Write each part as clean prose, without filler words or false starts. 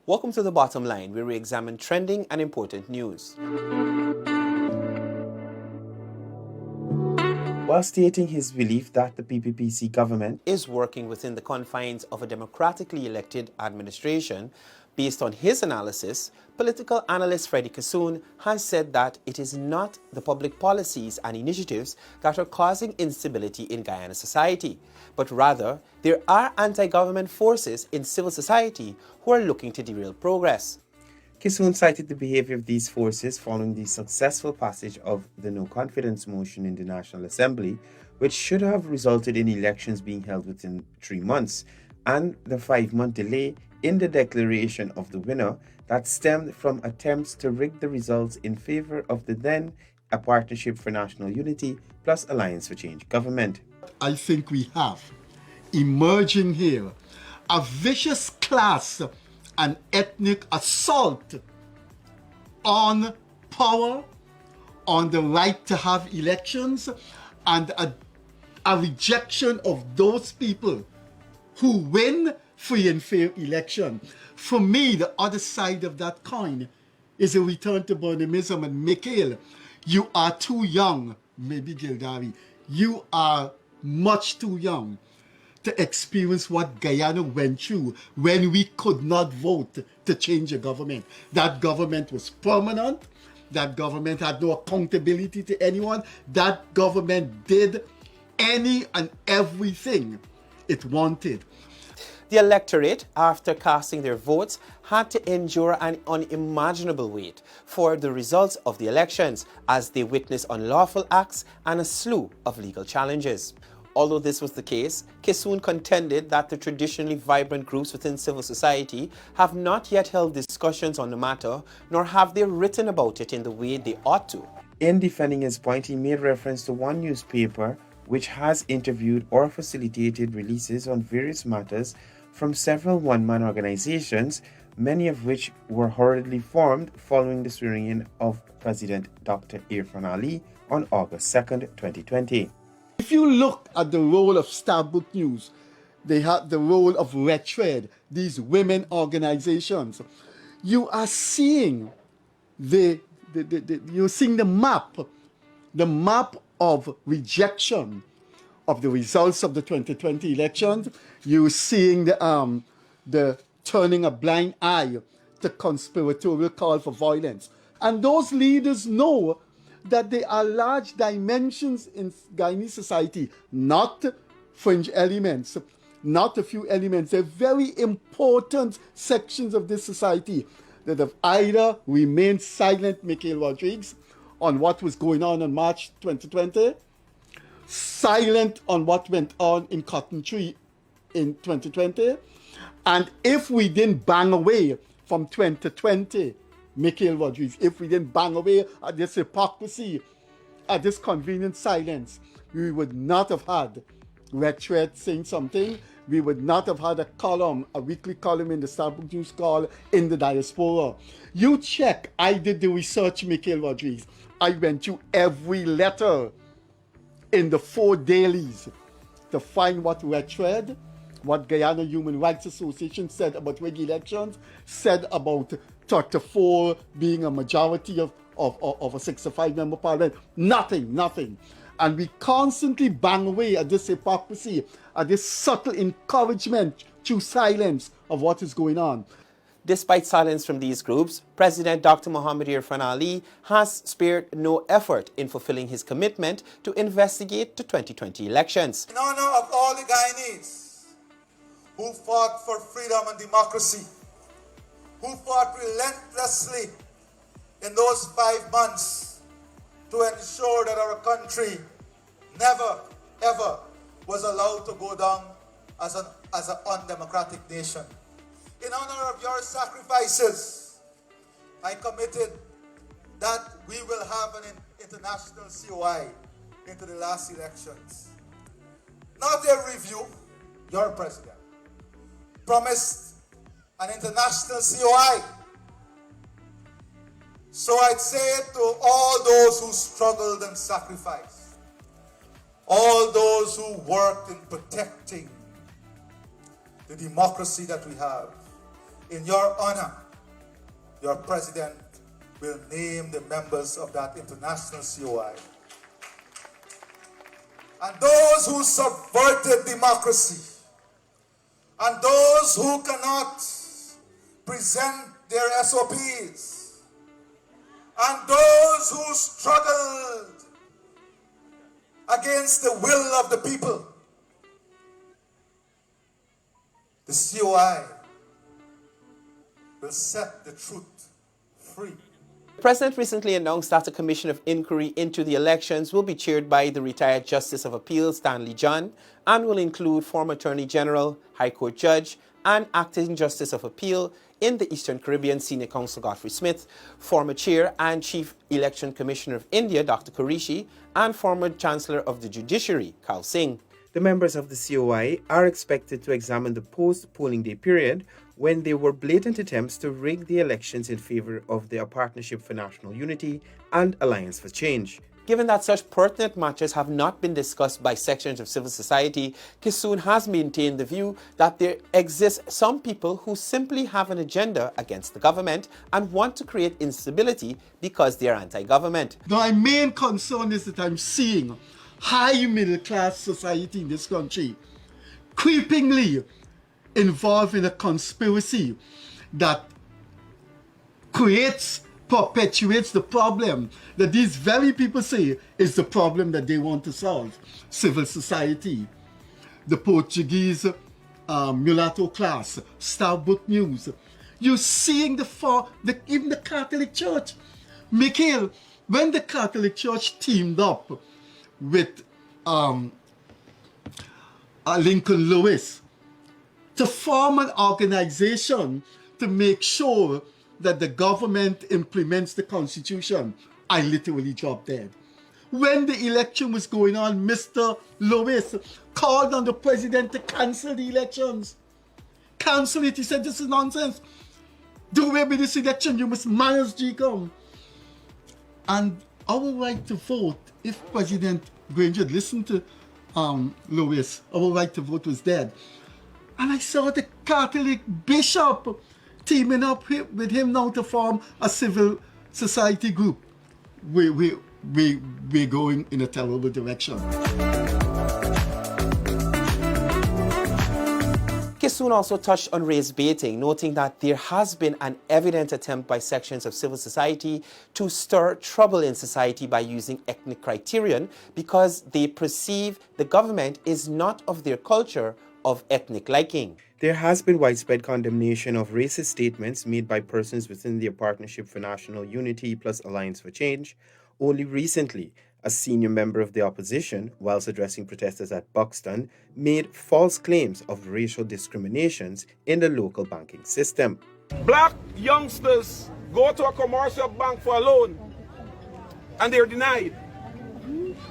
Welcome to The Bottom Line, where we examine trending and important news. While stating his belief that the PPPC government is working within the confines of a democratically elected administration, based on his analysis, political analyst Freddie Kassoon has said that it is not the public policies and initiatives that are causing instability in Guyana society, but rather there are anti-government forces in civil society who are looking to derail progress. Kassoon cited the behavior of these forces following the successful passage of the no-confidence motion in the National Assembly, which should have resulted in elections being held within 3 months, and the 5-month delay in the declaration of the winner that stemmed from attempts to rig the results in favor of the then a Partnership for National Unity plus Alliance for Change government. I think we have emerging here a vicious class and ethnic assault on power, on the right to have elections, and a rejection of those people who win free and fair election. For me, the other side of that coin is a return to Burnhamism. And Mikhail, you are too young, maybe Gildari, you are much too young to experience what Guyana went through when we could not vote to change a government. That government was permanent. That government had no accountability to anyone. That government did any and everything it wanted. The electorate, after casting their votes, had to endure an unimaginable wait for the results of the elections as they witnessed unlawful acts and a slew of legal challenges. Although this was the case, Kassoon contended that the traditionally vibrant groups within civil society have not yet held discussions on the matter, nor have they written about it in the way they ought to. In defending his point, he made reference to one newspaper which has interviewed or facilitated releases on various matters from several one-man organizations, many of which were hurriedly formed following the swearing-in of President Dr. Irfan Ali on August 2nd, 2020. If you look at the role of Starbook News, they have the role of Red Thread, these women organizations. You are seeing you're seeing the map of rejection of the results of the 2020 elections. You're seeing the turning a blind eye to conspiratorial call for violence. And those leaders know that there are large dimensions in Guyanese society, not fringe elements, not a few elements. They're very important sections of this society that have either remained silent, Mikhail Rodriguez, on what was going on March 2020, silent on what went on in Cotton Tree in 2020, and if we didn't bang away from 2020, Mikhail Rodriguez, if we didn't bang away at this hypocrisy, at this convenient silence, we would not have had Red Thread saying something. We would not have had a column, a weekly column in the Starbook News called In the Diaspora. You check, I did the research, Mikhail Rodriguez. I went through every letter in the 4 dailies to find what Red Thread, what Guyana Human Rights Association said about rig elections, said about 34 being a majority of a 65-member parliament. Nothing. And we constantly bang away at this hypocrisy, at this subtle encouragement through silence of what is going on. Despite silence from these groups, President Dr. Muhammad Irfan Ali has spared no effort in fulfilling his commitment to investigate the 2020 elections. In honor of all the Guyanese who fought for freedom and democracy, who fought relentlessly in those 5 months to ensure that our country never, ever was allowed to go down as an undemocratic nation. In honor of your sacrifices, I committed that we will have an international COI into the last elections. Not a review. Your president promised an international COI. So I'd say to all those who struggled and sacrificed, all those who worked in protecting the democracy that we have, In your honor, your president will name the members of that international COI. And those who subverted democracy, and those who cannot present their SOPs, and those who struggled against the will of the people, the COI will set the truth free. The President recently announced that a commission of inquiry into the elections will be chaired by the retired Justice of Appeal Stanley John and will include former Attorney General, High Court Judge, and Acting Justice of Appeal in the Eastern Caribbean Senior Counsel Godfrey Smith, former Chair and Chief Election Commissioner of India Dr. Qureshi, and former Chancellor of the Judiciary Kal Singh. The members of the COI are expected to examine the post-polling day period when there were blatant attempts to rig the elections in favor of the Partnership for National Unity and Alliance for Change. Given that such pertinent matters have not been discussed by sections of civil society, Kissoon has maintained the view that there exist some people who simply have an agenda against the government and want to create instability because they are anti-government. My main concern is that I'm seeing high middle class society in this country creepingly involved in a conspiracy that perpetuates the problem that these very people say is the problem that they want to solve. Civil society, the Portuguese mulatto class, Starbuck News. You're seeing even the Catholic Church. Mikhail, when the Catholic Church teamed up with Lincoln Lewis to form an organization to make sure that the government implements the Constitution, I literally dropped dead. When the election was going on, Mr. Lewis called on the president to cancel the elections. Cancel it. He said, this is nonsense. Do away with this election. You must manage GCOM. And our right to vote, if President Granger had listened to Lewis, our right to vote was dead. And I saw the Catholic bishop teaming up with him now to form a civil society group. We're going in a terrible direction. Kissoon also touched on race baiting, noting that there has been an evident attempt by sections of civil society to stir trouble in society by using ethnic criterion because they perceive the government is not of their culture of ethnic liking. There has been widespread condemnation of racist statements made by persons within the Partnership for National Unity plus Alliance for Change. Only recently, a senior member of the opposition, whilst addressing protesters at Buxton, made false claims of racial discriminations in the local banking system. Black youngsters go to a commercial bank for a loan and they're denied.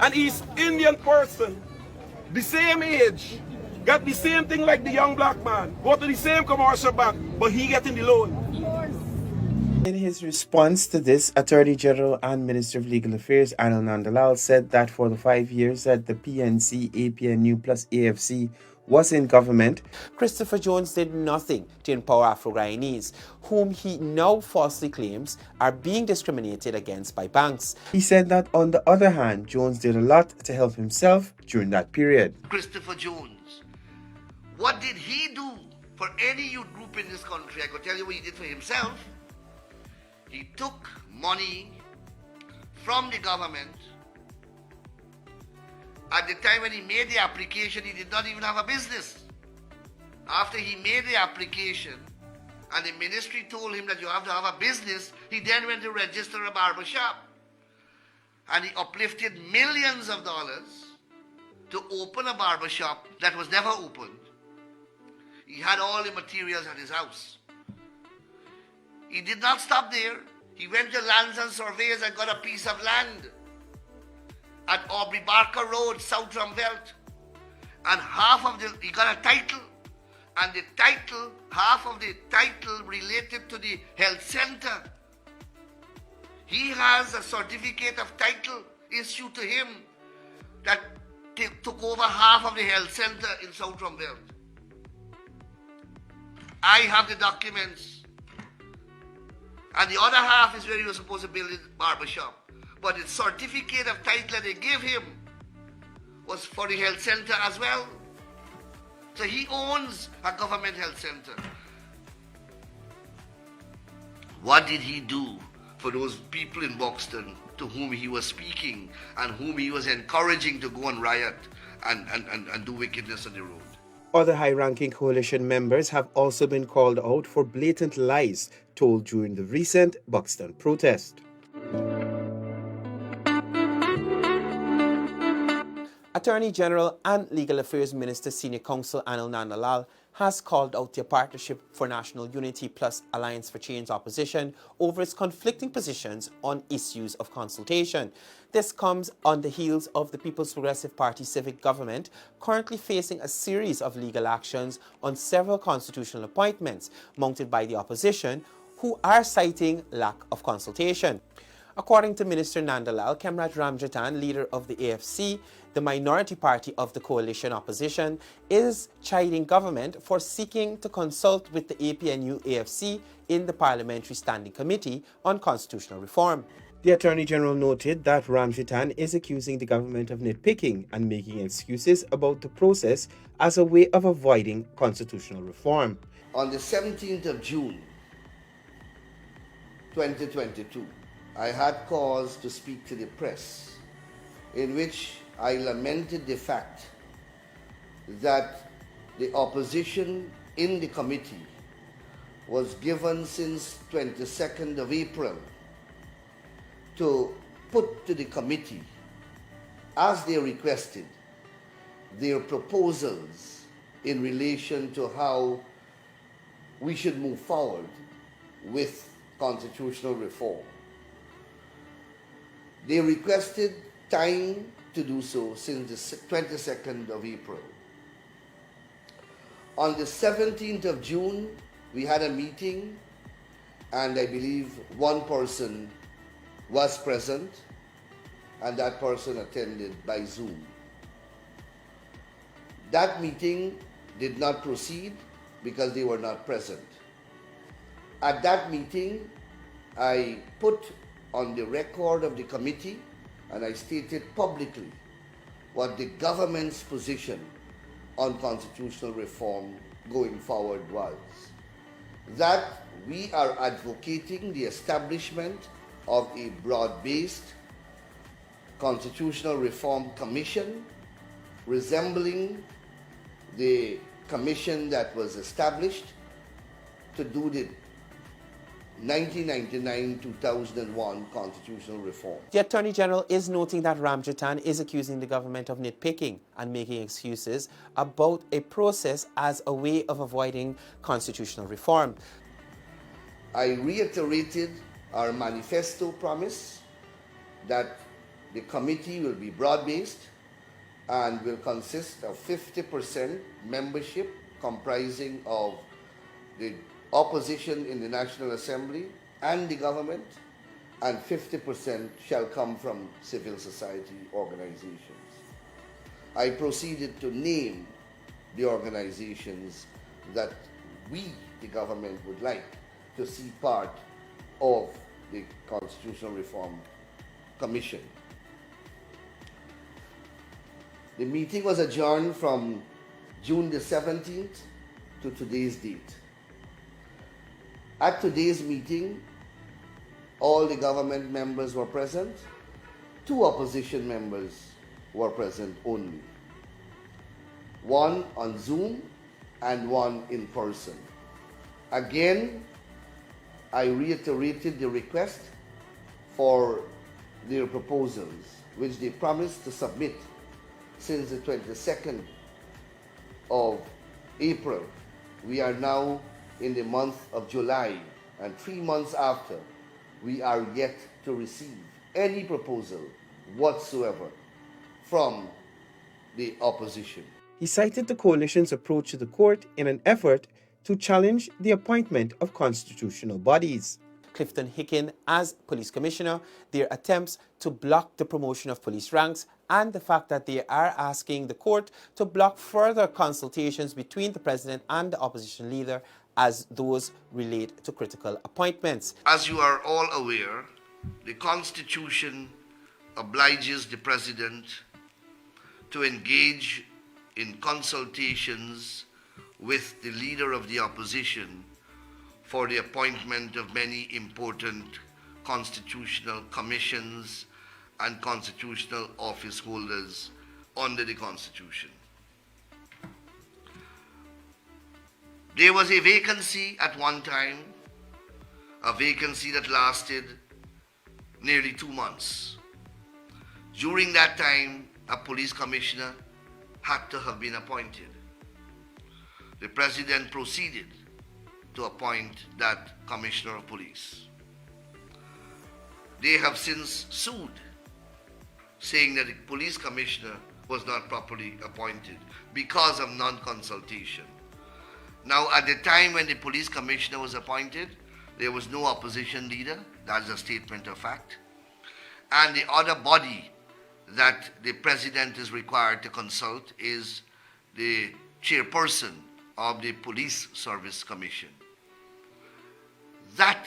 An East Indian person, the same age, got the same thing like the young black man, go to the same commercial bank, but he getting the loan. In his response to this, Attorney General and Minister of Legal Affairs Anil Nandalal said that for the 5 years that the PNC, APNU plus AFC was in government, Christopher Jones did nothing to empower Afro-Guyanese, whom he now falsely claims are being discriminated against by banks. He said that on the other hand, Jones did a lot to help himself during that period. Christopher Jones, what did he do for any youth group in this country? I could tell you what he did for himself. He took money from the government. At the time when he made the application, he did not even have a business. After he made the application and the ministry told him that you have to have a business, he then went to register a barber shop. And he uplifted millions of dollars to open a barber shop that was never opened. He had all the materials at his house. He did not stop there. He went to Lands and Surveys and got a piece of land at Aubrey Barker Road, South Rumbelt. And he got a title. And the title, half of the title related to the health center. He has a certificate of title issued to him that took over half of the health center in South Rumbelt. I have the documents. And the other half is where he was supposed to build his barbershop. But the certificate of title that they gave him was for the health center as well. So he owns a government health center. What did he do for those people in Buxton to whom he was speaking and whom he was encouraging to go and riot and do wickedness on the road? Other high-ranking coalition members have also been called out for blatant lies told during the recent Buxton protest. Attorney General and Legal Affairs Minister Senior Counsel Anil Nandalal has called out the Partnership for National Unity plus Alliance for Change opposition over its conflicting positions on issues of consultation. This comes on the heels of the People's Progressive Party civic government currently facing a series of legal actions on several constitutional appointments mounted by the opposition, who are citing lack of consultation. According to Minister Nandalal, Kemrat Ramjatan, leader of the AFC, the minority party of the coalition opposition, is chiding government for seeking to consult with the APNU-AFC in the Parliamentary Standing Committee on Constitutional Reform. The Attorney General noted that Ramjatan is accusing the government of nitpicking and making excuses about the process as a way of avoiding constitutional reform. On the 17th of June, 2022, I had cause to speak to the press, in which I lamented the fact that the opposition in the committee was given since 22nd of April to put to the committee, as they requested, their proposals in relation to how we should move forward with constitutional reform. They requested time to do so since the 22nd of April. On the 17th of June, we had a meeting, and I believe one person was present, and that person attended by Zoom. That meeting did not proceed because they were not present. At that meeting, I put on the record of the committee, and I stated publicly what the government's position on constitutional reform going forward was. That we are advocating the establishment of a broad-based constitutional reform commission resembling the commission that was established to do the 1999-2001 constitutional reform. The Attorney General is noting that Ramjatan is accusing the government of nitpicking and making excuses about a process as a way of avoiding constitutional reform. I reiterated our manifesto promise that the committee will be broad-based and will consist of 50% membership comprising of the opposition in the National Assembly and the government, and 50% shall come from civil society organizations. I proceeded to name the organizations that we, the government, would like to see part of the Constitutional Reform Commission. The meeting was adjourned from June the 17th to today's date. At today's meeting, all the government members were present. 2 opposition members were present only. 1 on Zoom and 1 in person. Again, I reiterated the request for their proposals, which they promised to submit since the 22nd of April. We are now in the month of July, and 3 months after, we are yet to receive any proposal whatsoever from the opposition. He cited the coalition's approach to the court in an effort to challenge the appointment of constitutional bodies. Clifton Hicken as police commissioner, their attempts to block the promotion of police ranks, and the fact that they are asking the court to block further consultations between the president and the opposition leader as those relate to critical appointments. As you are all aware, the Constitution obliges the President to engage in consultations with the Leader of the Opposition for the appointment of many important constitutional commissions and constitutional office holders under the Constitution. There was a vacancy at one time, a vacancy that lasted nearly 2 months. During that time, a police commissioner had to have been appointed. The President proceeded to appoint that Commissioner of Police. They have since sued, saying that the police commissioner was not properly appointed because of non-consultation. Now, at the time when the police commissioner was appointed, there was no opposition leader. That's a statement of fact. And the other body that the President is required to consult is the chairperson of the Police Service Commission. That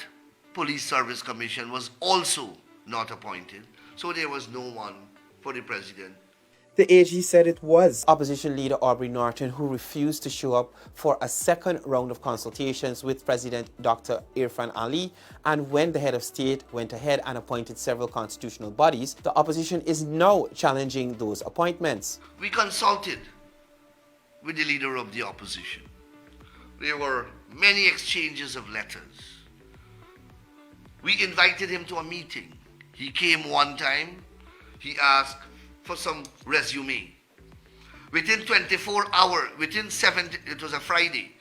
Police Service Commission was also not appointed, so there was no one for the President. The AG said it was Opposition Leader Aubrey Norton who refused to show up for a second round of consultations with President Dr. Irfan Ali, and when the head of state went ahead and appointed several constitutional bodies, the opposition is now challenging those appointments. We consulted with the Leader of the Opposition. There were many exchanges of letters. We invited him to a meeting. He came one time. He asked for some resume. Within 24 hours, it was a Friday,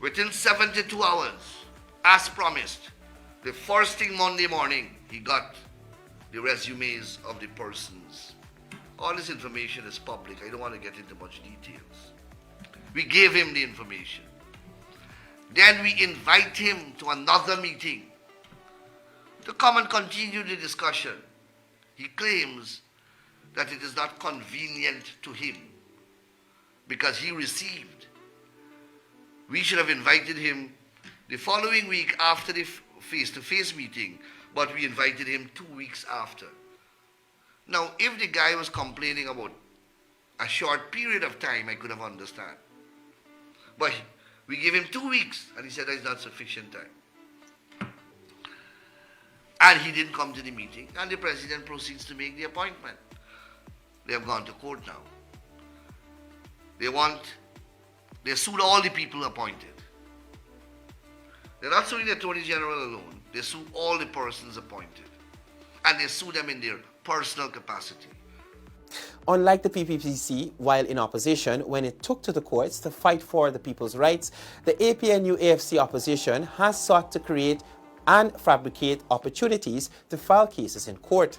within 72 hours, as promised, the first thing Monday morning, he got the resumes of the persons. All this information is public. I don't want to get into much details. We gave him the information. Then we invite him to another meeting to come and continue the discussion. He claims that it is not convenient to him because he received. We should have invited him the following week after the face-to-face meeting, but we invited him 2 weeks after. Now, if the guy was complaining about a short period of time, I could have understood. But we gave him 2 weeks, and he said that's not sufficient time. And he didn't come to the meeting, and the President proceeds to make the appointment. They have gone to court now. They sued all the people appointed. They're not suing the Attorney General alone. They sue all the persons appointed. And they sue them in their personal capacity. Unlike the PPPC, while in opposition, when it took to the courts to fight for the people's rights, the APNU-AFC opposition has sought to create and fabricate opportunities to file cases in court.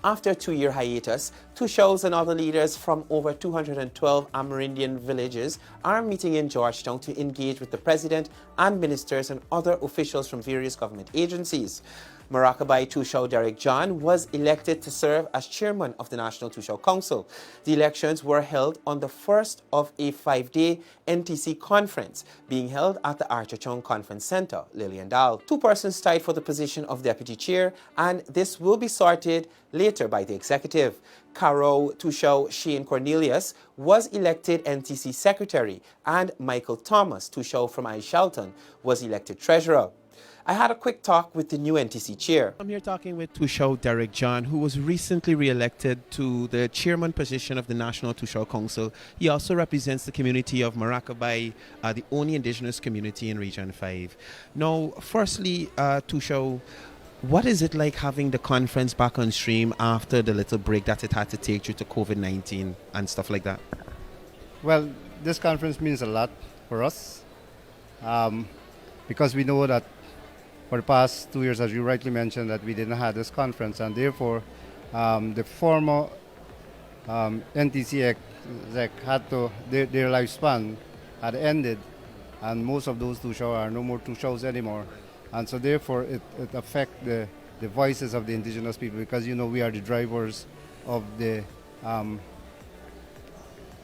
After a 2-year hiatus, Tushos and other leaders from over 212 Amerindian villages are meeting in Georgetown to engage with the President and ministers and other officials from various government agencies. Marakabai Tushau Derek John was elected to serve as chairman of the National Tushau Council. The elections were held on the first of a 5-day NTC conference being held at the Archachong Conference Center, Liliendal. 2 persons tied for the position of deputy chair, and this will be sorted later by the executive. Caro Tushau Shane Cornelius was elected NTC secretary, and Michael Thomas Tushau from Aishalton was elected treasurer. I had a quick talk with the new NTC chair. I'm here talking with Tushau Derek John, who was recently re-elected to the chairman position of the National Tushau Council. He also represents the community of Marakabai, the only Indigenous community in Region 5. Now, firstly, Tushau, what is it like having the conference back on stream after the little break that it had to take due to COVID-19 and stuff like that? Well, this conference means a lot for us because we know that for the past 2 years, as you rightly mentioned, that we didn't have this conference, and therefore the former NTC exec had to, their lifespan had ended, and most of those Tushau are no more Tushau's anymore. And so therefore it affects the voices of the indigenous people, because, you know, we are the drivers of the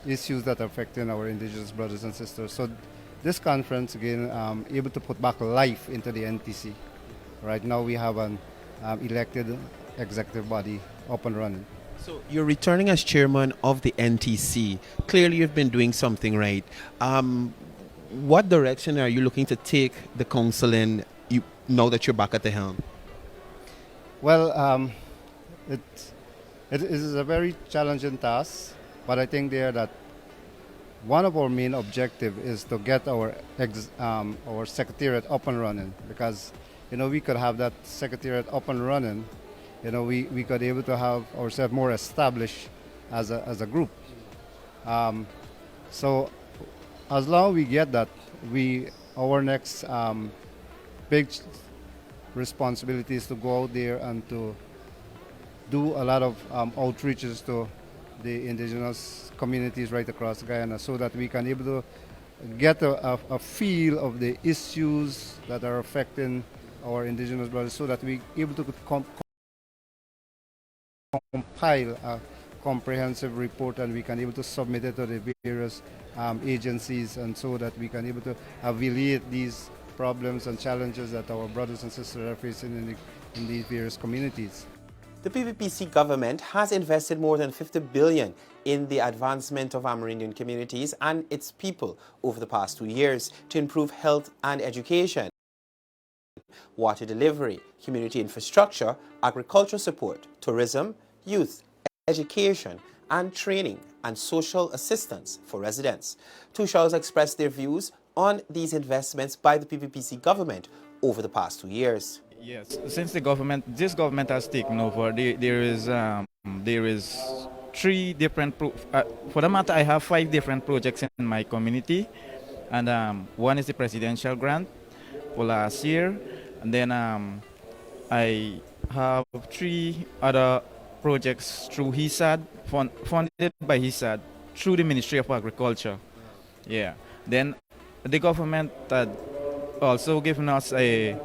issues that are affecting our Indigenous brothers and sisters. So this conference, again, able to put back life into the NTC. Right now we have an elected executive body up and running. So you're returning as chairman of the NTC. Clearly you've been doing something right. What direction are you looking to take the council in now that you're back at the helm? Well, it is a very challenging task, but I think there that one of our main objective is to get our secretariat up and running, because we could have that secretariat up and running. We could able to have ourselves more established as a group. So as long as we get that, our next big responsibility is to go out there and to do a lot of outreaches to the Indigenous communities right across Guyana, so that we can able to get a feel of the issues that are affecting our Indigenous brothers, so that we able to compile a comprehensive report, and we can able to submit it to the various agencies, and so that we can able to alleviate these problems and challenges that our brothers and sisters are facing in these various communities. The PPPC government has invested more than $50 billion in the advancement of Amerindian communities and its people over the past 2 years to improve health and education, water delivery, community infrastructure, agricultural support, tourism, youth, education, and training, and social assistance for residents. Tushals expressed their views on these investments by the PPPC government over the past 2 years. Yes, since this government has taken over, there is 3 different, for the matter, I have 5 different projects in my community, and one is the presidential grant for last year, and then I have 3 other projects through HISAD, funded by HISAD, through the Ministry of Agriculture. Yeah. Then the government had also given us a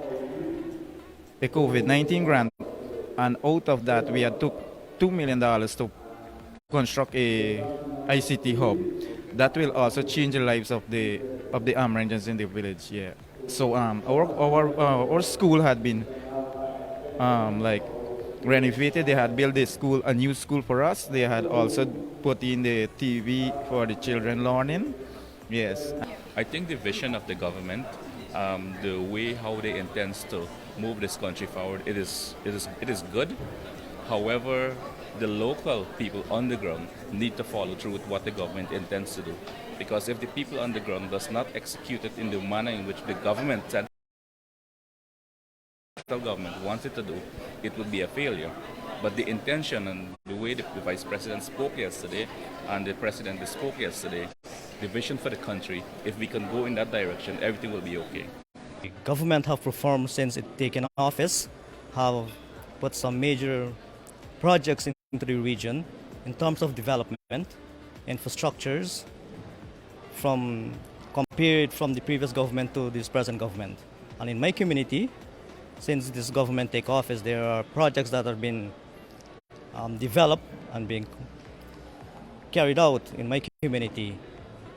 COVID-19 grant, and out of that we had took $2 million to construct a ICT hub that will also change the lives of the Amerindians in the village. Yeah. So our school had been renovated. They had built a new school for us. They had also put in the TV for the children learning. Yes. I think the vision of the government, the way how they intend to move this country forward, it is good. However, the local people on the ground need to follow through with what the government intends to do. Because if the people on the ground does not execute it in the manner in which the government, central government wants it to do, it would be a failure. But the intention and the way the Vice President spoke yesterday and the President spoke yesterday, the vision for the country, if we can go in that direction, everything will be okay. The government have performed since it taken office, have put some major projects into the region in terms of development, infrastructures, compared from the previous government to this present government. And in my community, since this government take office, there are projects that have been developed and being carried out in my community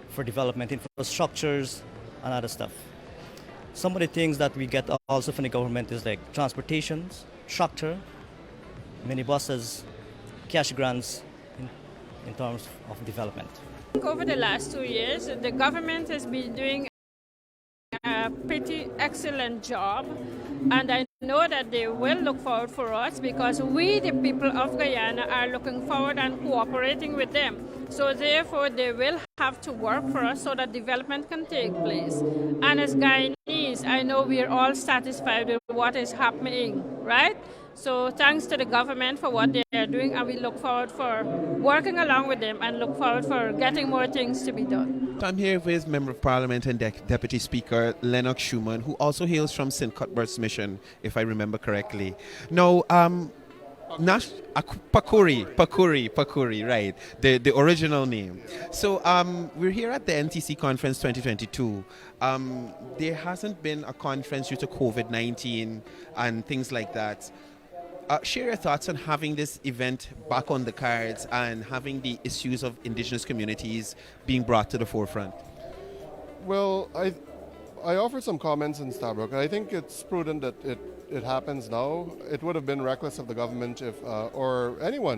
for development infrastructures and other stuff. Some of the things that we get also from the government is like transportation, tractor, minibuses, cash grants in terms of development. Over the last 2 years, the government has been doing a pretty excellent job, and I know that they will look forward for us, because we, the people of Guyana, are looking forward and cooperating with them. So therefore, they will have to work for us so that development can take place. And as Guyanese, I know we are all satisfied with what is happening, right? So thanks to the government for what they are doing, and we look forward for working along with them and look forward for getting more things to be done. I'm here with Member of Parliament and Deputy Speaker Lennox Schumann, who also hails from St. Cuthbert's Mission, if I remember correctly. Now, Pakuri, right, the original name. So we're here at the NTC Conference 2022. There hasn't been a conference due to COVID-19 and things like that. Share your thoughts on having this event back on the cards and having the issues of Indigenous communities being brought to the forefront. Well, I offered some comments in Stabrook. I think it's prudent that it happens now. It would have been reckless of the government if or anyone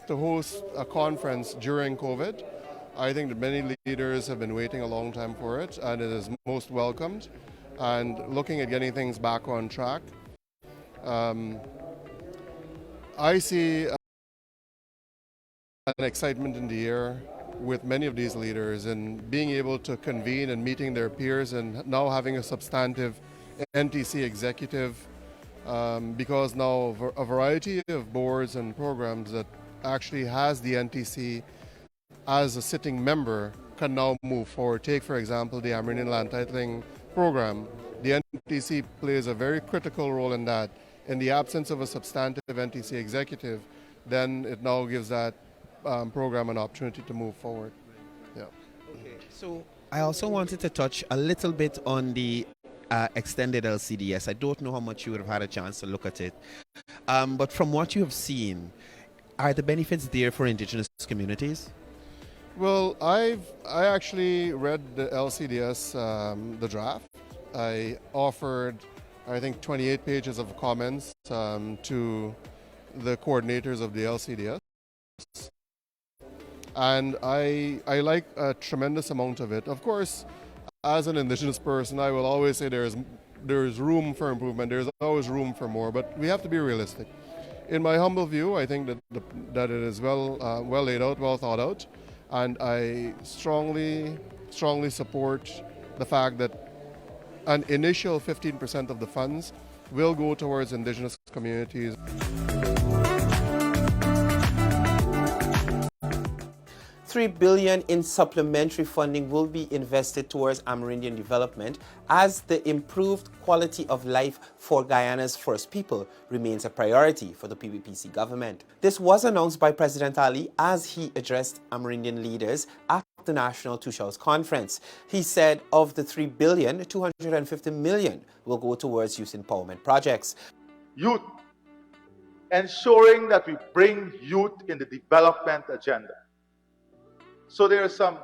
to host a conference during COVID. I think that many leaders have been waiting a long time for it, and it is most welcomed. And looking at getting things back on track, I see an excitement in the air with many of these leaders and being able to convene and meeting their peers and now having a substantive NTC executive because now a variety of boards and programs that actually has the NTC as a sitting member can now move forward. Take, for example, the Amerindian land titling program. The NTC plays a very critical role in that. In the absence of a substantive NTC executive, then it now gives that program an opportunity to move forward. Yeah. Okay. So I also wanted to touch a little bit on the extended LCDS. I don't know how much you would have had a chance to look at it, but from what you have seen, are the benefits there for Indigenous communities? Well, I actually read the LCDS, the draft. I offered, I think, 28 pages of comments to the coordinators of the LCDS. And I like a tremendous amount of it. Of course, as an Indigenous person, I will always say there is room for improvement. There's always room for more, but we have to be realistic. In my humble view, I think that it is well laid out, well thought out, and I strongly support the fact that an initial 15% of the funds will go towards Indigenous communities. $3 billion in supplementary funding will be invested towards Amerindian development as the improved quality of life for Guyana's First People remains a priority for the PPPC government. This was announced by President Ali as he addressed Amerindian leaders at the National Tushals Conference. He said of the $3 billion, $250 million will go towards youth empowerment projects. Youth, ensuring that we bring youth in the development agenda. So there are some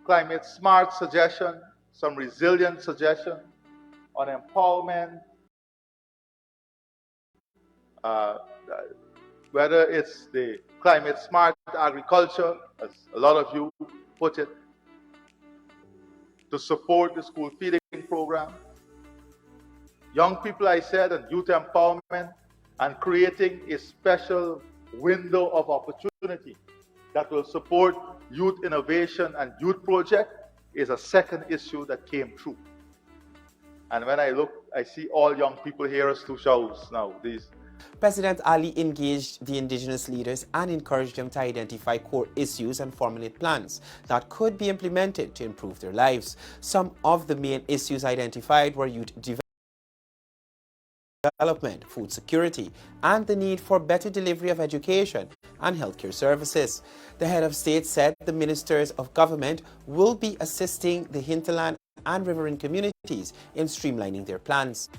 climate smart suggestions, some resilient suggestions on empowerment, whether it's the climate smart agriculture, as a lot of you put it, to support the school feeding program. Young people, I said, and youth empowerment, and creating a special window of opportunity that will support youth innovation and youth project is a second issue that came through. And when I look, I see all young people here as Tushals now. President Ali engaged the Indigenous leaders and encouraged them to identify core issues and formulate plans that could be implemented to improve their lives. Some of the main issues identified were youth development, food security, and the need for better delivery of education and healthcare services. The head of state said the ministers of government will be assisting the hinterland and riverine communities in streamlining their plans.